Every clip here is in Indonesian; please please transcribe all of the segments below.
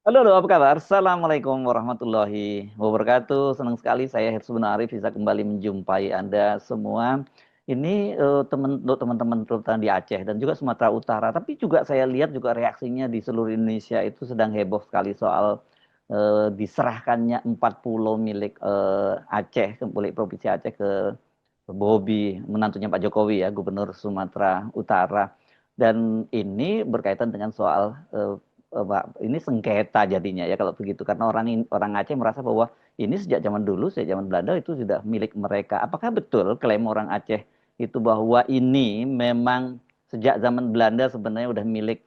Halo, halo, apa kabar? Assalamualaikum warahmatullahi wabarakatuh. Senang sekali saya Hirsun Arif bisa kembali menjumpai Anda semua. Ini untuk teman-teman terutama di Aceh dan juga Sumatera Utara. Tapi juga saya lihat juga reaksinya di seluruh Indonesia itu sedang heboh sekali soal diserahkannya 4 pulau milik Aceh, milik Provinsi Aceh ke Bobi, menantunya Pak Jokowi ya, Gubernur Sumatera Utara. Dan ini berkaitan dengan soal ini sengketa jadinya ya kalau begitu karena orang Aceh merasa bahwa ini sejak zaman dulu, sejak zaman Belanda itu sudah milik mereka. Apakah betul klaim orang Aceh itu bahwa ini memang sejak zaman Belanda sebenarnya udah milik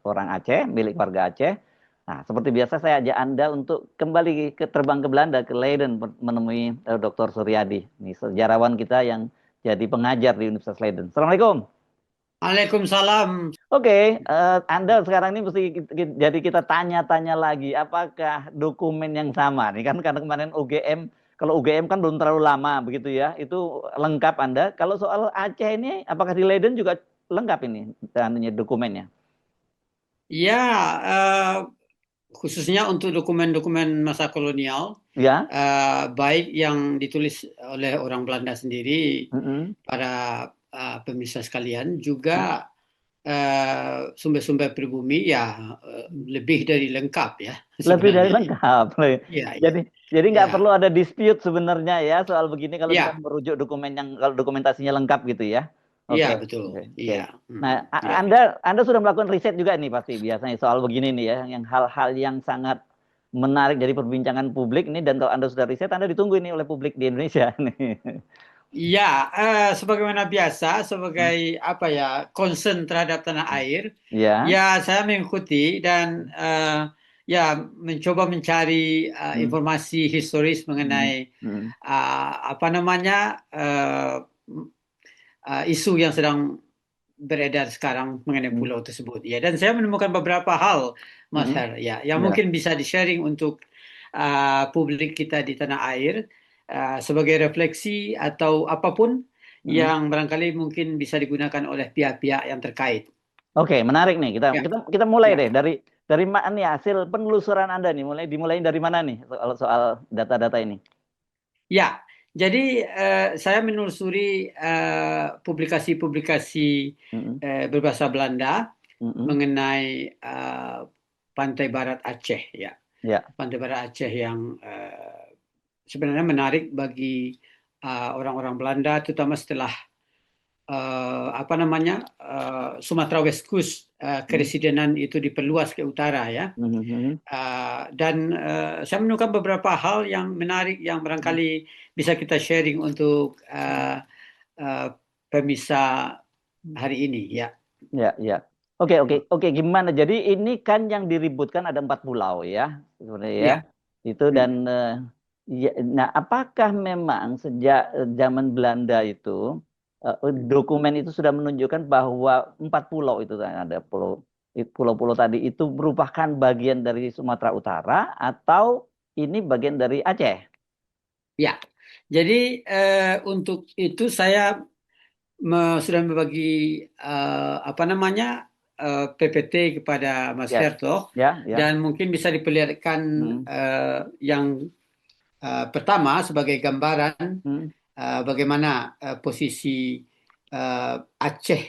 orang Aceh, milik warga Aceh? Nah, seperti biasa saya ajak Anda untuk kembali terbang ke Belanda, ke Leiden, menemui Dr. Suryadi, ini sejarawan kita yang jadi pengajar di Universitas Leiden. Assalamualaikum. Waalaikumsalam. Oke, Anda sekarang ini mesti jadi kita tanya-tanya lagi, apakah dokumen yang sama nih kan karena kemarin UGM, kalau UGM kan belum terlalu lama begitu ya, itu lengkap Anda. Kalau soal Aceh ini, apakah di Leiden juga lengkap ini dokumennya? Ya, eh, khususnya untuk dokumen-dokumen masa kolonial, Ya. baik yang ditulis oleh orang Belanda sendiri, Mm-mm. para pemirsa sekalian, juga sumber-sumber pribumi, ya lebih dari lengkap ya Lebih dari sebenarnya. lengkap. Ya, ya, Jadi nggak perlu ya, ada dispute sebenarnya ya soal begini kalau kita ya, merujuk dokumen yang kalau dokumentasinya lengkap gitu ya. ya, Oke, betul. oke, oke. Iya, Nah, ya. Anda sudah melakukan riset juga nih pasti biasanya soal begini nih ya, yang hal-hal yang sangat menarik dari perbincangan publik ini dan kalau Anda sudah riset Anda ditunggu ini oleh publik di Indonesia nih. Ya, sebagaimana biasa, sebagai apa ya, concern terhadap tanah air, Ya. ya saya mengikuti dan ya mencoba mencari Hmm, informasi historis hmm, mengenai hmm, apa namanya isu yang sedang beredar sekarang mengenai hmm, pulau tersebut. Ya, dan saya menemukan beberapa hal, Mas hmm. Her, ya, yang Ya. mungkin bisa di-sharing untuk publik kita di tanah air sebagai refleksi atau apapun Hmm. yang barangkali mungkin bisa digunakan oleh pihak-pihak yang terkait. Oke, menarik nih. Kita Ya, kita kita mulai ya, deh dari mana nih hasil penelusuran Anda nih. Dimulai dari mana nih soal soal data-data ini? ya. Jadi saya menelusuri publikasi-publikasi Mm-mm, berbahasa Belanda mm-mm. mengenai pantai barat Aceh, ya. Ya. Pantai Barat Aceh yang sebenarnya menarik bagi orang-orang Belanda, terutama setelah apa namanya Sumatera West Coast Mm, keresidenan itu diperluas ke utara ya. mhm, Dan saya menemukan beberapa hal yang menarik yang mhm. barangkali bisa kita sharing untuk uh, pemirsa hari ini ya. Ya, ya. Oke, oke, oke. Gimana? Jadi ini kan yang diributkan ada 4 pulau ya, sebenarnya ya. Ya. Itu dan Hmm. ya, nah apakah memang sejak zaman Belanda itu dokumen itu sudah menunjukkan bahwa 4 pulau itu kan ada pulau-pulau tadi itu merupakan bagian dari Sumatera Utara atau ini bagian dari Aceh? Ya, jadi untuk itu saya sudah membagi apa namanya PPT kepada Mas Ya, Herto ya, dan ya. mungkin bisa diperlihatkan Hmm, yang pertama sebagai gambaran hmm. bagaimana posisi Aceh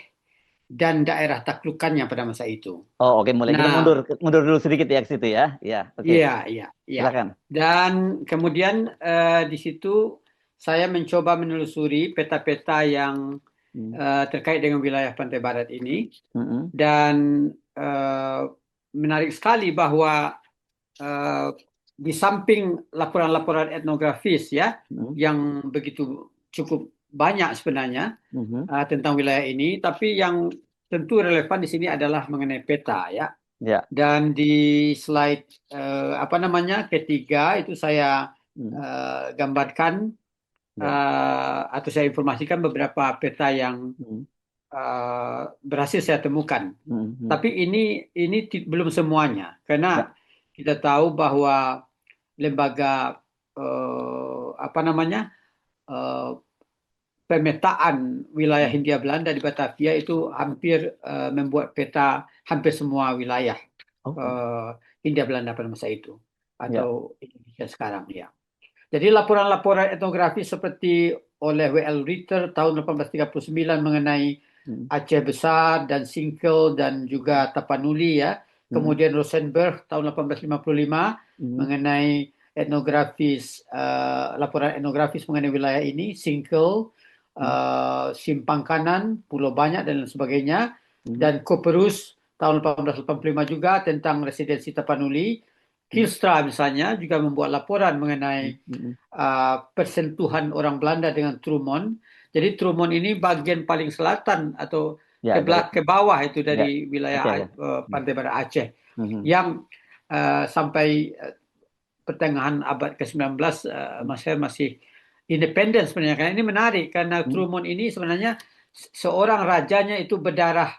dan daerah taklukannya pada masa itu. Oh, oke, mulai kita Nah, mundur mundur dulu sedikit ya ke situ ya. Ya, oke. iya, iya, iya. Silakan. Dan kemudian di situ saya mencoba menelusuri peta-peta yang Hmm, terkait dengan wilayah Pantai Barat ini. hmm, Dan eh, menarik sekali bahwa eh, di samping laporan-laporan etnografis ya hmm, yang begitu cukup banyak sebenarnya hmm. tentang wilayah ini, tapi yang tentu relevan di sini adalah mengenai peta ya. Ya. Dan di slide apa namanya ketiga itu saya Hmm, gambarkan ya. atau saya informasikan beberapa peta yang Hmm, berhasil saya temukan. hmm, hmm. Tapi ini belum semuanya, karena Ya. kita tahu bahwa lembaga apa namanya eh, pemetaan wilayah Hmm. Hindia Belanda di Batavia itu hampir membuat peta hampir semua wilayah. Oh, Eh, Hindia Belanda pada masa itu Ya. atau Indonesia sekarang ya. Jadi laporan-laporan etnografi seperti oleh W.L. Ritter tahun 1839 mengenai Hmm. Aceh Besar dan Singkel dan juga Tapanuli ya. Hmm. Kemudian Rosenberg tahun 1855 Hmm. mengenai laporan etnografis mengenai wilayah ini, Singkel, Hmm. Simpang Kanan, Pulau Banyak dan lain sebagainya. Hmm. Dan Koperus tahun 1885 juga tentang residensi Tapanuli. Hmm. Kilstra misalnya juga membuat laporan mengenai Hmm. persentuhan orang Belanda dengan Trumon. Jadi Trumon ini bagian paling selatan atau Ya, dari ke bawah itu ya dari Aceh wilayah ya. Hmm. pantai barat Aceh Hmm. yang sampai pertengahan abad ke-19 Hmm. masih independen sebenarnya. Karena ini menarik karena Hmm. Trumon ini sebenarnya seorang rajanya itu berdarah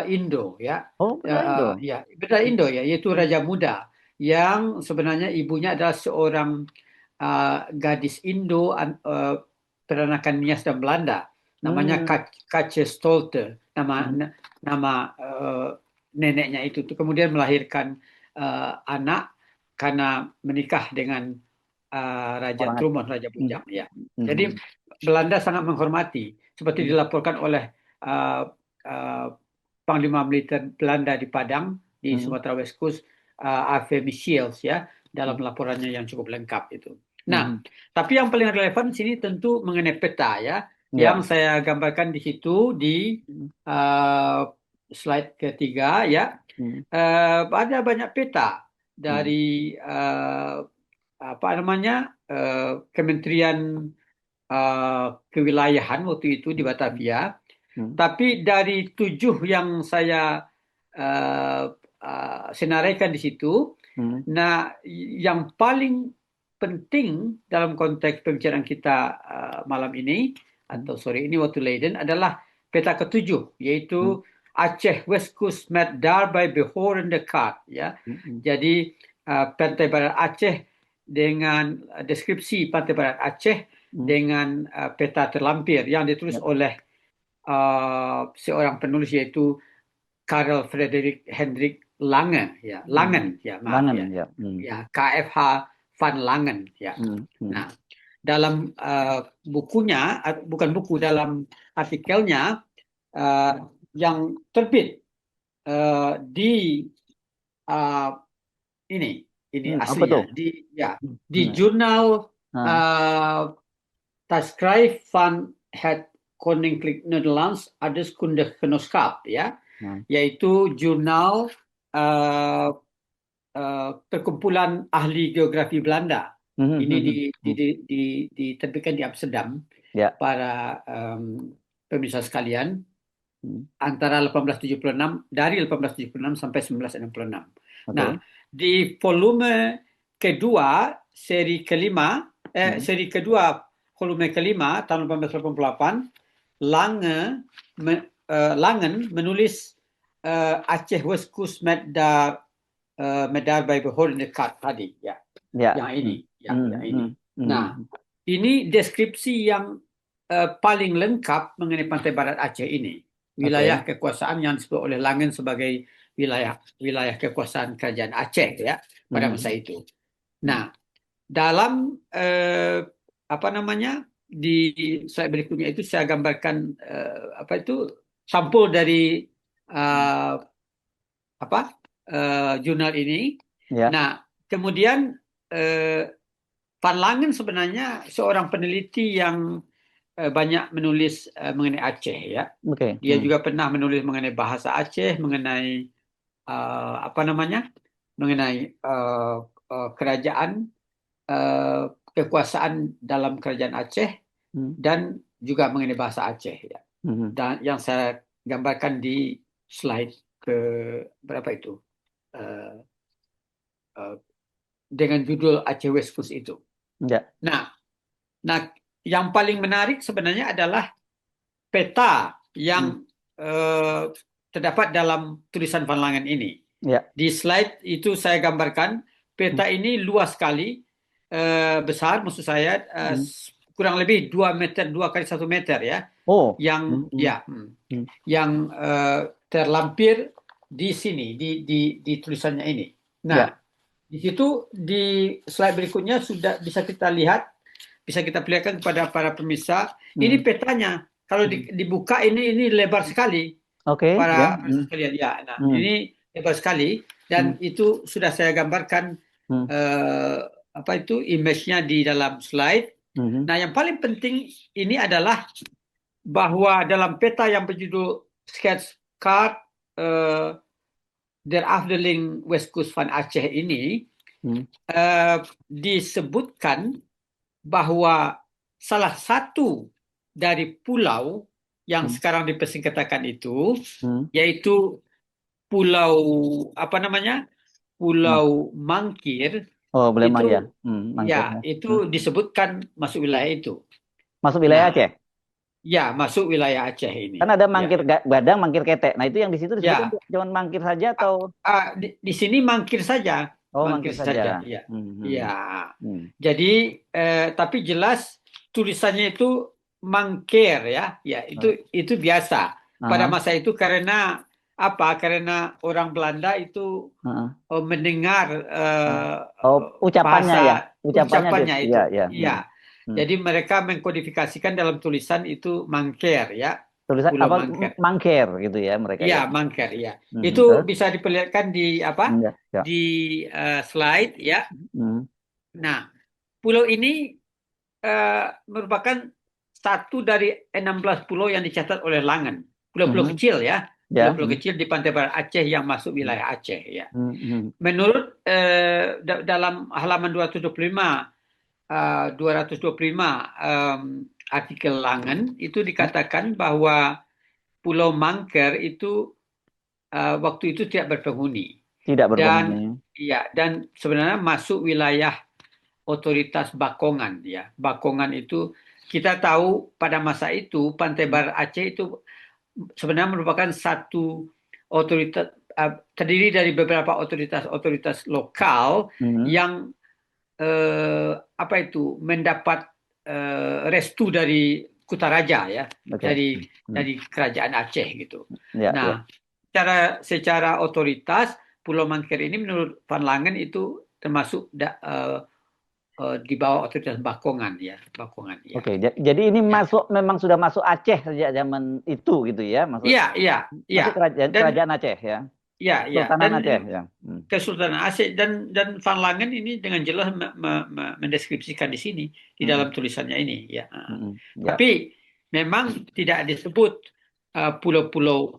Indo ya. Oh, benar Indo. Ya, berdarah Hmm. Indo ya, yaitu Hmm. Raja Muda yang sebenarnya ibunya adalah seorang gadis Indo peranakan Nias dan Belanda. Namanya Hmm. Katje Stolte. Nama Hmm. nama neneknya itu. Kemudian melahirkan anak karena menikah dengan Raja Orang Aceh. Truman, Raja Hmm. Bujang. Ya. Jadi Hmm. Belanda sangat menghormati, seperti Hmm. dilaporkan oleh uh, uh, Panglima Militer Belanda di Padang di Hmm. Sumatera West Coast, A.V. Michiels ya, dalam Hmm. laporannya yang cukup lengkap itu. Nah, Hmm. tapi yang paling relevan di sini tentu mengenai peta ya, yang Ya. saya gambarkan di situ di Hmm. uh, slide ketiga ya. Hmm. Ada banyak peta Hmm. dari apa namanya Kementerian Kewilayahan waktu itu di Hmm. Batavia. Hmm. Tapi dari 7 yang saya uh, senaraikan di situ, Hmm. nah yang paling penting dalam konteks pembicaraan kita malam ini Hmm. atau sore ini waktu Leiden adalah peta ketujuh, Hmm. yaitu Aceh West Coast Met Darby Behor and the Card ya. Hmm. Jadi pantai barat Aceh dengan deskripsi pantai barat Aceh Hmm. dengan peta terlampir yang ditulis Ya. oleh seorang penulis yaitu Karel Frederik Hendrik Lange ya Hmm. Langen ya maaf Langen ya ya. Hmm. ya KFH Van Langen ya. Hmm. Hmm. Nah dalam bukunya bukan buku dalam artikelnya uh, yang terbit di uh, ini Apa tuh? aslinya di Hmm. jurnal Nah. uh, Tijdschrift van het Koninklijk Nederlands Adeskundig Genootschap ya, Nah. yaitu jurnal uh, perkumpulan ahli geografi Belanda. Hmm. Ini Hmm. Hmm. diterbitkan di Amsterdam Ya. para pemirsa sekalian Hmm. antara 1876 dari 1876 sampai 1966. Nah, Oke. di volume kedua Hmm. seri kedua volume kelima tahun 1888 Lange Langen menulis Aceh West Coast Medar by Behoorn Dekat tadi ya. Ya. Yang ini Hmm. ya, Hmm. yang ini. Hmm. Hmm. Nah, ini deskripsi yang paling lengkap mengenai pantai barat Aceh ini. Wilayah Oke. kekuasaan yang disebut oleh Langen sebagai wilayah kekuasaan kerajaan Aceh ya pada masa Hmm. itu. Hmm. Nah, dalam apa namanya di slide berikutnya itu saya gambarkan apa itu sampul dari Hmm. uh, apa jurnal ini. Ya. Nah, kemudian uh, Van Langen sebenarnya seorang peneliti yang banyak menulis mengenai Aceh ya. Oke. Dia Hmm. juga pernah menulis mengenai bahasa Aceh, mengenai apa namanya, mengenai kerajaan, kekuasaan dalam kerajaan Aceh Hmm. dan juga mengenai bahasa Aceh ya. Hmm. Dan yang saya gambarkan di slide ke berapa itu Eh, eh, dengan judul Aceh West Coast itu. Ya. Nah, yang paling menarik sebenarnya adalah peta Hmm. yang terdapat dalam tulisan Van Langen ini. Ya. Di slide itu saya gambarkan Hmm. peta ini luas sekali, besar maksud saya, Hmm. kurang lebih 2 meter, 2 kali 1 meter ya, Oh. yang Hmm. Hmm. Hmm. yang terlampir di sini di tulisannya ini. Nah, di situ di slide berikutnya sudah bisa kita lihat, bisa kita perlihatkan kepada para pemirsa. Ini Hmm. petanya. Kalau Hmm. dibuka ini lebar sekali, Oke, ya. para pemirsa Hmm. sekalian. Ya, nah Hmm. ini lebar sekali Hmm. dan itu sudah saya gambarkan Hmm. eh, apa itu image-nya di dalam slide. Hmm. Nah, yang paling penting ini adalah bahwa dalam peta yang berjudul Sketch Card eh, Der Afdeling West Coast van Aceh ini Hmm. disebutkan bahwa salah satu dari pulau yang Hmm. sekarang dipersingkatakan itu, Hmm. yaitu Pulau apa namanya? Nah. Pulau Mangkir Oh, Belema ya. itu Mangkir. ya Hmm. itu disebutkan masuk wilayah itu. Masuk wilayah Nah, Aceh. ya masuk wilayah Aceh Kan ini. ada Ya, mangkir gadang, mangkir ketek. Nah, itu yang di situ disebutkan ya. cuma mangkir saja atau Di sini mangkir saja, oh mangkir mangkir saja. saja. Ya, Hmm. Hmm. ya. Hmm. Jadi tapi jelas tulisannya itu mangkir ya, ya itu biasa pada Aha. masa itu karena apa? Karena orang Belanda itu Aha. mendengar Ah. Oh, ucapannya ya. bahasa Ucapannya ucapannya ya itu, ya. Hmm. ya. Hmm. Jadi mereka mengkodifikasikan dalam tulisan itu mangkir ya, Tulisan Pulau apa Mangkir. mangkir gitu ya mereka Iya, ya. mangker ya. Hmm. Itu Terus? bisa diperlihatkan di apa? Hmm, ya, ya. Di slide ya. Hmm. Nah, pulau ini merupakan satu dari 16 pulau yang dicatat oleh Langen. Pulau-pulau Hmm. kecil ya. Ya. Pulau-pulau Hmm. kecil di pantai barat Aceh yang masuk Hmm. wilayah Aceh ya. Hmm. Hmm. Menurut dalam halaman 225 225 artikel Langen itu Hmm. dikatakan bahwa Pulau Mangker itu waktu itu tidak berpenghuni Tidak dan berpenghuni. ya dan sebenarnya masuk wilayah otoritas Bakongan ya. Bakongan itu kita tahu pada masa itu Pantai Hmm. Barat Aceh itu sebenarnya merupakan satu otoritas terdiri dari beberapa otoritas-otoritas lokal Hmm. yang apa itu mendapat restu dari Kutaraja ya, Oke. dari Hmm. kerajaan Aceh gitu. Ya, ya. Nah, secara otoritas Pulau Mangkir ini menurut Van Langen itu termasuk di bawah otoritas Bakongan ya, Bakongan ya. Oke, jadi ini Ya. memang sudah masuk Aceh sejak zaman itu gitu ya, Iya, iya, iya. masih kerajaan Dan kerajaan Aceh ya, ya, ya. Sultanan Dan Aceh ya. Hmm. Kesultanan Aceh dan Van Langen ini dengan jelas mendeskripsikan di sini di Hmm. dalam tulisannya ini ya. Hmm. Ya, Tapi memang tidak disebut pulau-pulau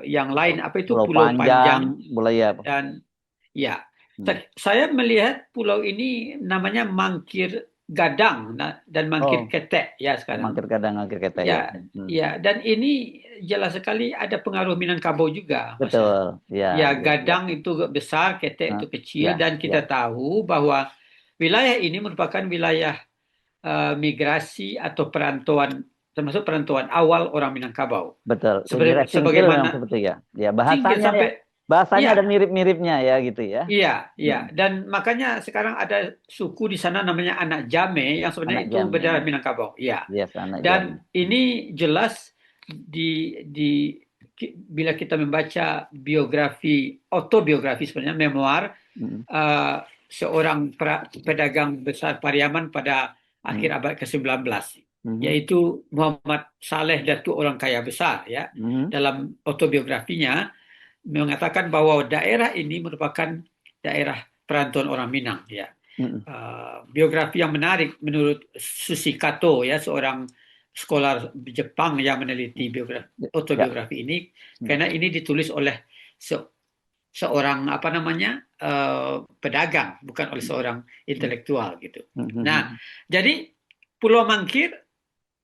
yang lain apa itu Pulau Pulau Panjang, Panjang boleh ya. dan ya. Hmm. Saya melihat pulau ini namanya Mangkir Gadang dan Mangkir Oh, Ketek ya sekarang. mangkir kadang, mangkir ketek ya. Ya, Hmm. ya, dan ini jelas sekali ada pengaruh Minangkabau juga, Mas Her. Betul, ya, Ya, ya, ya. Gadang itu besar, Ketek Nah, itu kecil, ya, dan kita ya. tahu bahwa wilayah ini merupakan wilayah migrasi atau perantauan, termasuk perantauan awal orang Minangkabau. Betul. Daerah Singkil memang Sebagaimana seperti ya. Ya, Singkil sampai, bahasanya ada ya, mirip-miripnya ya gitu ya. iya, iya, Hmm. dan makanya sekarang ada suku di sana namanya anak Jame yang sebenarnya Anak itu berdarah Jamin. Minangkabau, iya. Yes, anak Dan Jamin. ini jelas di bila kita membaca autobiografi sebenarnya memoir Hmm. uh, seorang pedagang besar Pariaman pada Hmm. akhir abad ke-19, Hmm. yaitu Muhammad Saleh Datuk orang kaya besar ya. Hmm. Dalam autobiografinya mengatakan bahwa daerah ini merupakan daerah perantauan orang Minang ya. Hmm. Biografi yang menarik menurut Susi Kato ya, seorang scholar Jepang yang meneliti Ya. autobiografi ini, Hmm. karena ini ditulis oleh seorang apa namanya pedagang, bukan oleh seorang intelektual gitu. Hmm. Nah, Hmm. jadi Pulau Mangkir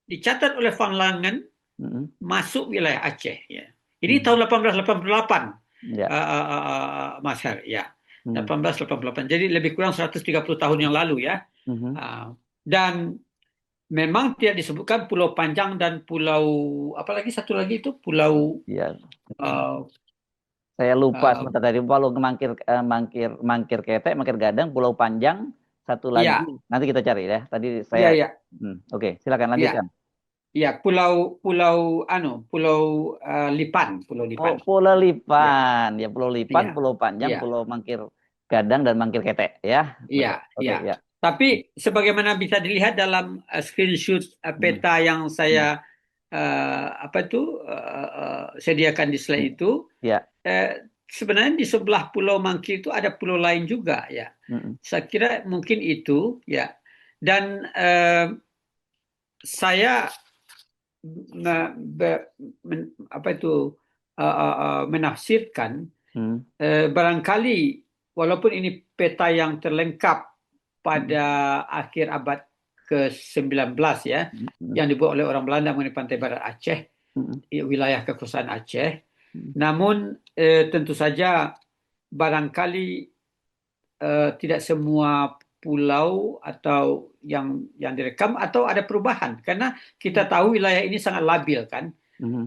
dicatat oleh Van Langen Hmm. masuk wilayah Aceh ya. Ini Hmm. tahun 1888, Ya. Mas Her ya. Hmm. 1888. Jadi lebih kurang 130 tahun yang lalu ya. Hmm. Dan memang tidak disebutkan Pulau Panjang dan Pulau apalagi satu lagi itu Pulau Ya. uh, Saya lupa uh, sebentar tadi. Pulau mangkir ketek, mangkir gadang, Pulau Panjang, satu lagi. ya, Nanti kita cari ya. Tadi ya, saya. ya, Oke, silakan ya, lanjutkan. ya, Pulau Lipan, Pulau Oh, Lipan. Pulau Ya, Lipan, ya Pulau Lipan, ya, Pulau Panjang, ya, Pulau Mangkir Gadang dan Mangkir Kete, ya. Betul. Iya, Oke, iya. ya. Tapi sebagaimana bisa dilihat dalam screenshot Hmm, peta yang hmm, saya sediakan di slide hmm. itu, Ya. sebenarnya di sebelah Pulau Mangkir itu ada pulau lain juga ya. Hmm, Saya kira mungkin itu ya. Dan saya apa itu menafsirkan hmm, barangkali walaupun ini peta yang terlengkap hmm, pada akhir abad ke-19 ya, hmm, hmm, yang dibuat oleh orang Belanda mengenai pantai barat Aceh, hmm, wilayah kekuasaan Aceh. hmm. Namun tentu saja barangkali tidak semua pulau atau yang direkam atau ada perubahan karena kita tahu wilayah ini sangat labil kan, Hmm,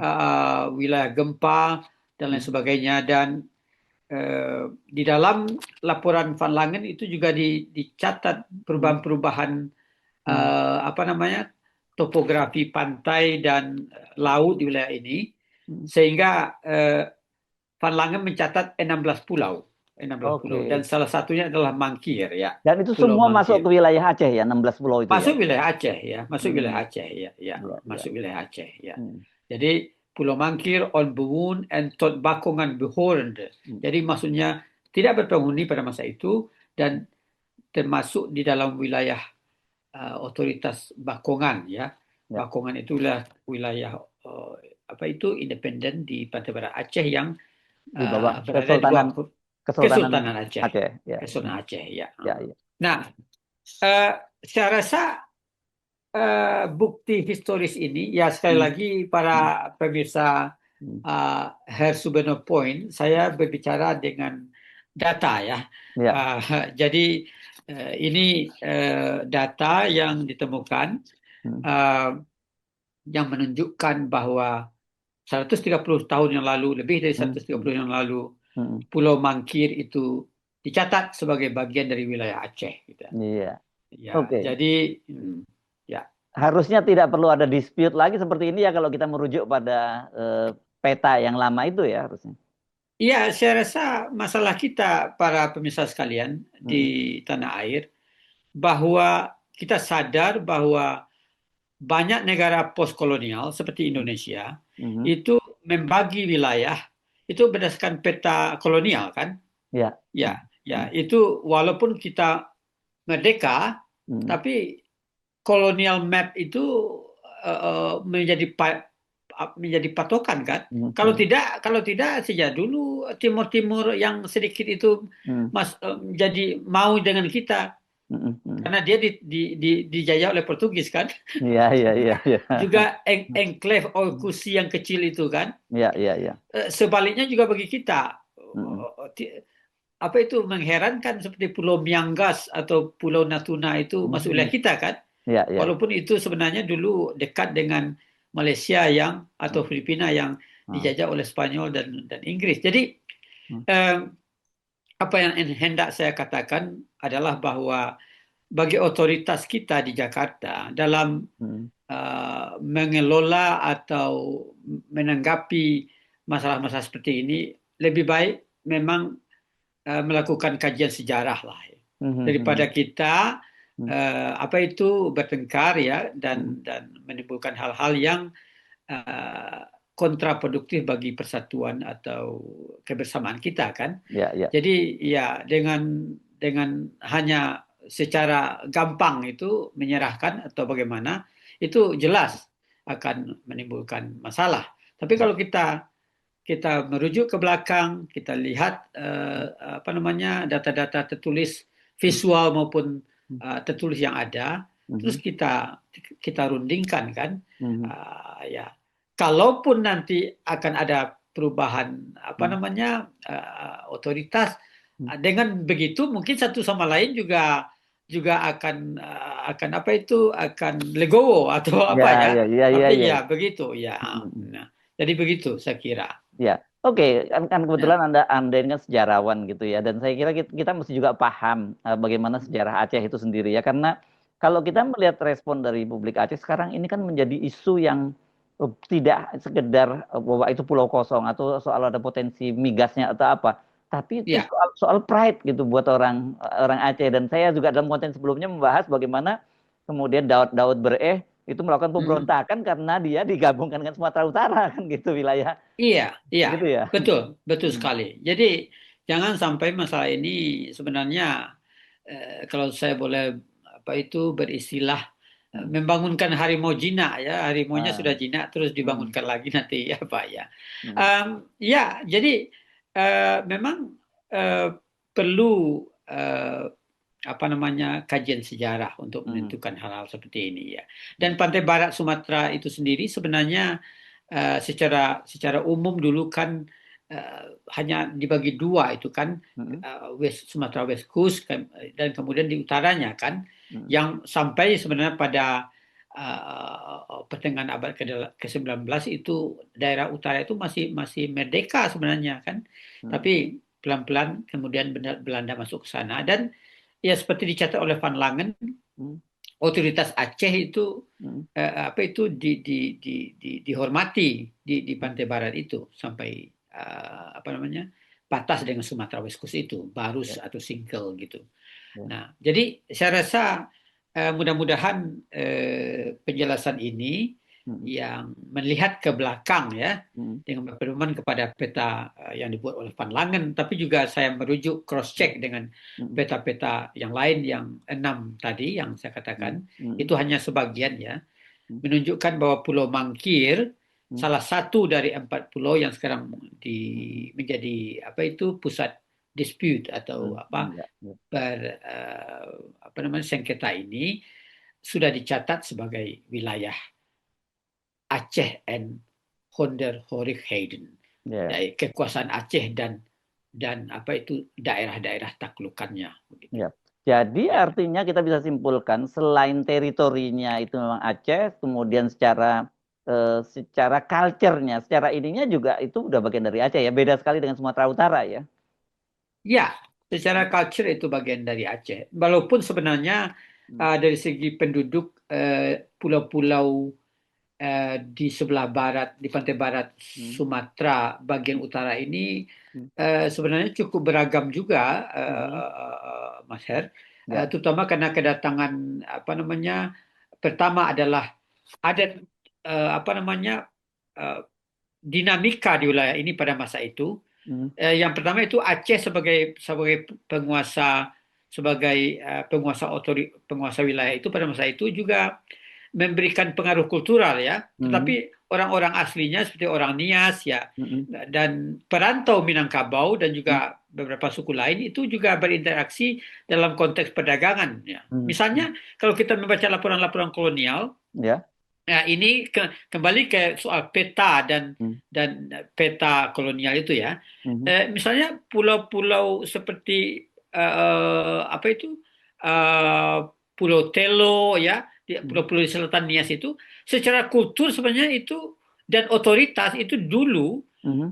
wilayah gempa dan lain hmm, sebagainya. Dan di dalam laporan Van Langen itu juga dicatat hmm, perubahan-perubahan hmm, apa namanya topografi pantai dan laut di wilayah ini, hmm. sehingga Van Langen mencatat 16 pulau, 16 pulau, dan Oke. salah satunya adalah Mangkir ya, Dan itu Pulau semua masuk Mangkir. ke wilayah Aceh ya, 16 pulau itu ya. Masuk wilayah Aceh ya, masuk Hmm, wilayah Aceh ya, ya, ya, ya. masuk wilayah Aceh ya. Hmm, Jadi Pulau Mangkir, On Buwun, and Tot Bakongan Behorende. hmm. Jadi maksudnya tidak berpenghuni pada masa itu dan termasuk di dalam wilayah otoritas Bakongan ya. Ya. Bakongan itu wilayah apa itu independen di Pantai Barat Aceh yang Di bawah berada di Kesultanan bawah Kesultanan Kesultanan Aceh. Aceh ya. Kesultanan Hmm, Aceh ya. ya, ya. Nah, saya rasa bukti historis ini, ya sekali Hmm, lagi hmm, para pemirsa hmm. Herr Subeno Point, saya berbicara dengan data ya. Ya. Jadi ini data yang ditemukan Hmm, uh, yang menunjukkan bahwa 130 tahun yang lalu, lebih dari hmm, hmm, 130 yang lalu, hmm. Pulau Mangkir itu dicatat sebagai bagian dari wilayah Aceh. Gitu. Iya. Ya, Oke. jadi ya. Harusnya tidak perlu ada dispute lagi seperti ini ya kalau kita merujuk pada peta yang lama itu ya harusnya. Iya, saya rasa masalah kita para pemirsa sekalian di Hmm, tanah air bahwa kita sadar bahwa banyak negara postkolonial seperti hmm, Indonesia hmm. itu membagi wilayah itu berdasarkan peta kolonial kan? Ya. Ya, Hmm, ya, hmm, itu walaupun kita merdeka, hmm, tapi colonial map itu menjadi patokan kan. hmm, Kalau hmm, tidak, kalau tidak sejak dulu Timur Timur yang sedikit itu hmm, jadi mau dengan kita hmm, hmm. karena dia dijajah oleh Portugis kan. Iya, iya, iya, iya. Juga enclave Orkusi yang kecil itu kan. Iya, iya, iya. Sebaliknya juga bagi kita. Hmm, Apa itu mengherankan seperti Pulau Miangas atau Pulau Natuna itu hmm, masuk hmm. wilayah kita kan? Iya, iya. Walaupun itu sebenarnya dulu dekat dengan Malaysia yang atau Hmm, Filipina yang hmm, dijajah oleh Spanyol dan Inggris. Jadi hmm, eh, apa yang hendak saya katakan adalah bahwa bagi otoritas kita di Jakarta dalam hmm, mengelola atau menanggapi masalah-masalah seperti ini lebih baik memang melakukan kajian sejarah lah ya. hmm, hmm, Daripada hmm, kita hmm, apa itu bertengkar ya hmm. dan menimbulkan hal-hal yang uh, kontraproduktif bagi persatuan atau kebersamaan kita kan. Ya, ya. Jadi ya dengan hanya secara gampang itu menyerahkan atau bagaimana itu jelas akan menimbulkan masalah. Tapi Ya. kalau kita merujuk ke belakang, kita lihat apa namanya data-data tertulis Hmm, visual maupun hmm, tertulis yang ada, terus hmm, kita rundingkan kan, hmm, ya. Kalaupun nanti akan ada perubahan apa hmm, namanya otoritas, hmm. dengan begitu mungkin satu sama lain juga juga akan apa itu akan legowo atau Ya, apa ya. ya, ya, ya, Tapi ya. ya begitu ya. Hmm, hmm. Nah, jadi begitu saya kira. Ya, oke. Kan Ya, kebetulan anda ini kan sejarawan gitu ya, dan saya kira kita mesti juga paham bagaimana sejarah Aceh itu sendiri ya, karena kalau kita melihat respon dari publik Aceh sekarang ini kan menjadi isu yang tidak sekedar bahwa itu pulau kosong atau soal ada potensi migasnya atau apa. tapi itu Ya, soal pride gitu buat orang orang Aceh. Dan saya juga dalam konten sebelumnya membahas bagaimana kemudian Daud Daud Bereh itu melakukan mm, pemberontakan karena dia digabungkan dengan Sumatera Utara kan gitu wilayah iya, iya, gitu ya. betul, betul Hmm. sekali. Jadi jangan sampai masalah ini sebenarnya kalau saya boleh apa itu beristilah Hmm. membangunkan harimau jinak ya, harimaunya Ah. sudah jinak terus Hmm. dibangunkan lagi nanti ya Pak ya. Hmm. Ya, jadi memang eh, perlu eh, apa namanya kajian sejarah untuk Hmm. menentukan hal-hal seperti ini ya. Hmm. Dan pantai barat Sumatera itu sendiri sebenarnya secara secara umum dulu kan hanya dibagi dua itu kan Hmm. West Sumatera West Coast dan kemudian di utaranya kan Hmm. yang sampai sebenarnya pada pertengahan abad ke-19 itu daerah utara itu masih masih merdeka sebenarnya kan. Hmm. Tapi pelan-pelan kemudian Belanda masuk ke sana dan ya seperti dicatat oleh Van Langen, Hmm. otoritas Aceh itu Hmm. apa itu dihormati di Hmm. pantai barat itu sampai apa namanya batas dengan Sumatera West Coast itu Barus Ya. atau Singkel gitu. Ya. Nah, jadi saya rasa mudah-mudahan penjelasan ini Hmm. yang melihat ke belakang ya Hmm. dengan berpedoman kepada peta yang dibuat oleh Van Langen, tapi juga saya merujuk cross check dengan Hmm. peta-peta yang lain yang 6 tadi yang saya Hmm. katakan Hmm. itu hanya sebagian ya Hmm. menunjukkan bahwa Pulau Mangkir Hmm. salah satu dari 4 pulau yang sekarang Hmm. menjadi apa itu pusat dispute atau Hmm. apa Ya. Ya. apa namanya sengketa ini sudah dicatat sebagai wilayah Aceh and Honderhorigheden Ya. dari kekuasaan Aceh dan apa itu daerah-daerah taklukannya begitu. Ya. Jadi Ya. artinya kita bisa simpulkan selain teritorinya itu memang Aceh, kemudian secara culture-nya, secara ininya juga itu udah bagian dari Aceh ya. Beda sekali dengan Sumatera Utara ya. Ya, secara culture itu bagian dari Aceh. Walaupun sebenarnya Hmm. dari segi penduduk pulau-pulau di sebelah barat, di pantai barat Hmm. Sumatera bagian utara ini Hmm. sebenarnya cukup beragam juga, Hmm. Mas Her. Ya. Terutama karena kedatangan apa namanya, pertama adalah ada apa namanya eh, dinamika di wilayah ini pada masa itu. Hmm. Yang pertama itu Aceh sebagai sebagai penguasa penguasa wilayah itu pada masa itu juga memberikan pengaruh kultural ya, Hmm. tetapi orang-orang aslinya seperti orang Nias ya Hmm. dan perantau Minangkabau dan Hmm. juga beberapa suku lain itu juga berinteraksi dalam konteks perdagangan ya. Hmm. Hmm. Misalnya kalau kita membaca laporan-laporan kolonial, Ya. nah ini kembali ke soal peta Hmm. dan peta kolonial itu ya. Hmm. Misalnya pulau-pulau seperti apa itu eh, Pulau Telo ya, di Hmm. pulau-pulau di selatan Nias itu secara kultur sebenarnya itu dan otoritas itu dulu Hmm.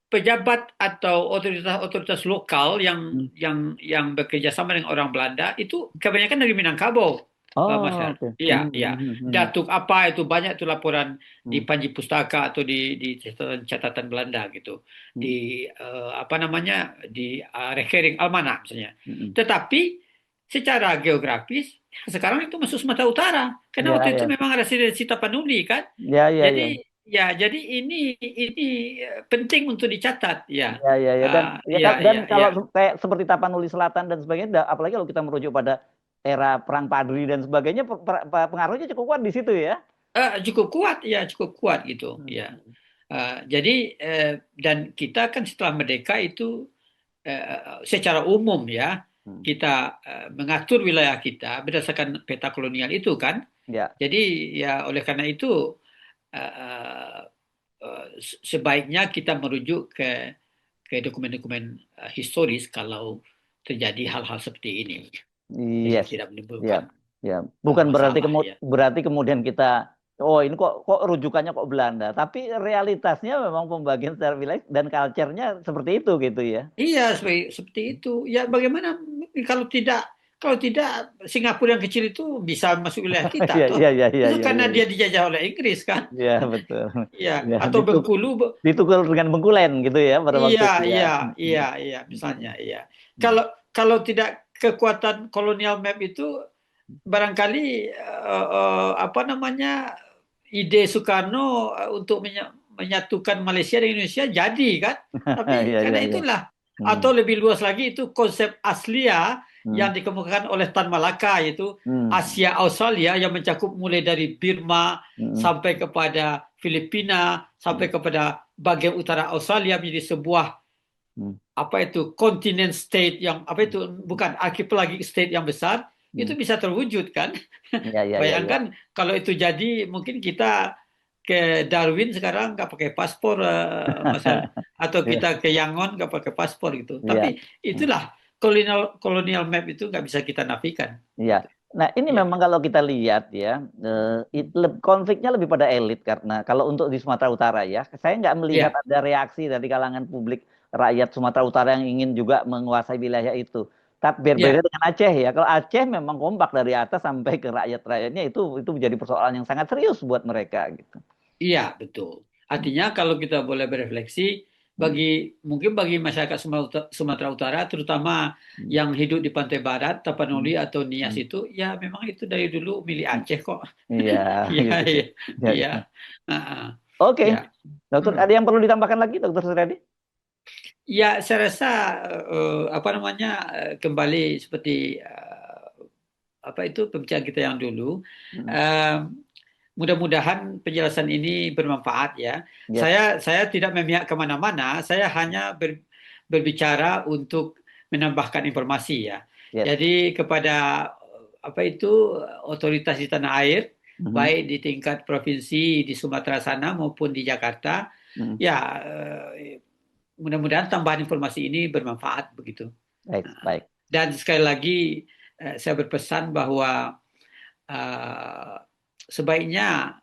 pejabat atau otoritas-otoritas lokal Hmm. yang bekerja sama dengan orang Belanda itu kebanyakan dari Minangkabau, Mas Oh, Her. oke. Hmm. Iya, iya. Hmm. Hmm. Datuk apa itu banyak itu laporan di Hmm. Panji Pustaka atau di catatan Belanda gitu. Hmm. Di apa namanya di Rekering Almanak misalnya. Hmm. Tetapi secara geografis sekarang itu masuk Sumatera Utara karena Ya, waktu itu ya. memang residensi Tapanuli kan. Ya, ya, ya. Jadi ya, jadi ini penting untuk dicatat ya. Ya, ya, ya. Dan ya Ya, dan ya, kalau ya. kayak seperti Tapanuli Selatan dan sebagainya, apalagi kalau kita merujuk pada era Perang Padri dan sebagainya, pengaruhnya cukup kuat di situ ya. Cukup kuat ya, cukup kuat gitu Hmm. ya. Jadi dan kita kan setelah merdeka itu secara umum ya Hmm. kita mengatur wilayah kita berdasarkan peta kolonial itu kan. Ya, Jadi ya oleh karena itu uh, sebaiknya kita merujuk ke dokumen-dokumen historis kalau terjadi hal-hal seperti ini sehingga yes, tidak ya, menimbulkan ya. Bukan berarti masalah ya. berarti kemudian kita, oh ini kok rujukannya kok Belanda, tapi realitasnya memang pembagian secara wilayah dan culture-nya seperti itu gitu ya. Iya, seperti itu. Ya, bagaimana kalau tidak? Kalau tidak, Singapura yang kecil itu bisa masuk wilayah Iya, kita, toh. iya, iya, iya, Itu iya, karena iya, dia dijajah oleh Inggris, kan? iya, betul. Iya, Ya, atau Bengkulu. ditukul dengan Bengkulen gitu ya pada waktu Iya, itu ya. iya, iya, iya, misalnya, iya. Kalau Hmm. kalau tidak kekuatan kolonial map itu barangkali apa namanya, ide Soekarno untuk menyatukan Malaysia dan Indonesia jadi, kan? Tapi Iya, iya, karena iya. itulah, Hmm. atau lebih luas lagi itu konsep Aslia Hmm. yang dikemukakan oleh Tan Malaka, yaitu Hmm. Asia Australia, yang mencakup mulai dari Burma Hmm. sampai kepada Filipina sampai Hmm. kepada bagian utara Australia, menjadi sebuah Hmm. apa itu continent state, yang apa itu, bukan archipelagic state yang besar, itu Hmm. bisa terwujud, kan? Iya, iya, iya, iya. Bayangkan kalau itu jadi, mungkin kita ke Darwin sekarang nggak pakai paspor, Mas Her. Atau Iya, kita ke Yangon nggak pakai paspor gitu. iya. Tapi itulah colonial map itu nggak bisa kita nafikan Iya. gitu. Nah, ini Ya, memang kalau kita lihat ya, konfliknya lebih pada elit karena kalau untuk di Sumatera Utara ya, saya nggak melihat ya, ada reaksi dari kalangan publik rakyat Sumatera Utara yang ingin juga menguasai wilayah itu. Tapi berbeda ya, dengan Aceh ya. Kalau Aceh memang kompak dari atas sampai ke rakyat-rakyatnya, itu menjadi persoalan yang sangat serius buat mereka gitu. iya, betul. Artinya kalau kita boleh berefleksi, Hmm. mungkin bagi masyarakat Sumatera Utara, terutama Hmm. yang hidup di pantai barat, Tapanuli Hmm. atau Nias Hmm. itu, ya memang itu dari dulu milik Hmm. Aceh kok. Iya, Iya, gitu. iya, Ya, iya. ya. Ah, ah. Oke, Ya. dokter, Hmm. ada yang perlu ditambahkan lagi, dokter Suryadi? Ya, saya rasa apa namanya, kembali seperti apa itu pembicaraan kita yang dulu. Hmm. Eh, Mudah-mudahan penjelasan ini bermanfaat, ya. Yes, Saya tidak memihak kemana-mana. Saya hanya berbicara untuk menambahkan informasi, ya. yes. Jadi kepada apa itu otoritas di tanah air, Mhm. baik di tingkat provinsi di Sumatera sana maupun di Jakarta, Mhm. ya, mudah-mudahan tambahan informasi ini bermanfaat begitu. Baik, baik. Dan sekali lagi, saya berpesan bahwa uh, sebaiknya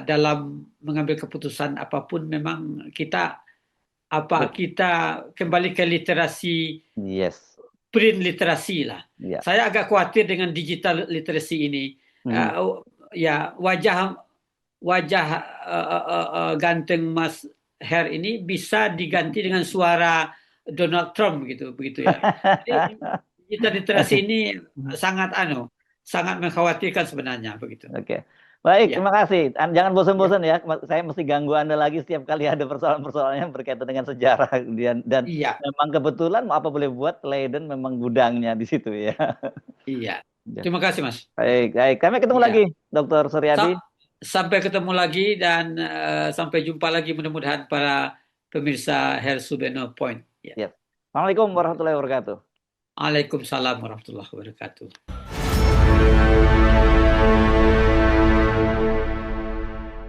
dalam mengambil keputusan apapun, memang kita kembali ke literasi, Yes, print literasi lah. ya. Saya agak khawatir dengan digital literasi ini. Mhm. Uh, ya, wajah wajah ganteng Mas Her ini bisa diganti dengan suara Donald Trump gitu, begitu ya. Jadi digital literasi ini sangat sangat mengkhawatirkan sebenarnya, begitu. Oke. Baik, Ya, terima kasih. Jangan ya, bosan-bosan ya. Saya mesti ganggu Anda lagi setiap kali ada persoalan-persoalan yang berkaitan dengan sejarah. Dan iya, memang kebetulan mau apa boleh buat Leiden memang gudangnya di situ ya. iya. Ya. Terima kasih, Mas. Baik, baik. Kami ketemu lagi, Iya. Dokter Suryadi. Sampai ketemu lagi, dan sampai jumpa lagi, mudah-mudahan para pemirsa Her Subeno Point. Ya. Yes. Assalamualaikum warahmatullahi wabarakatuh. Waalaikumsalam warahmatullahi wabarakatuh.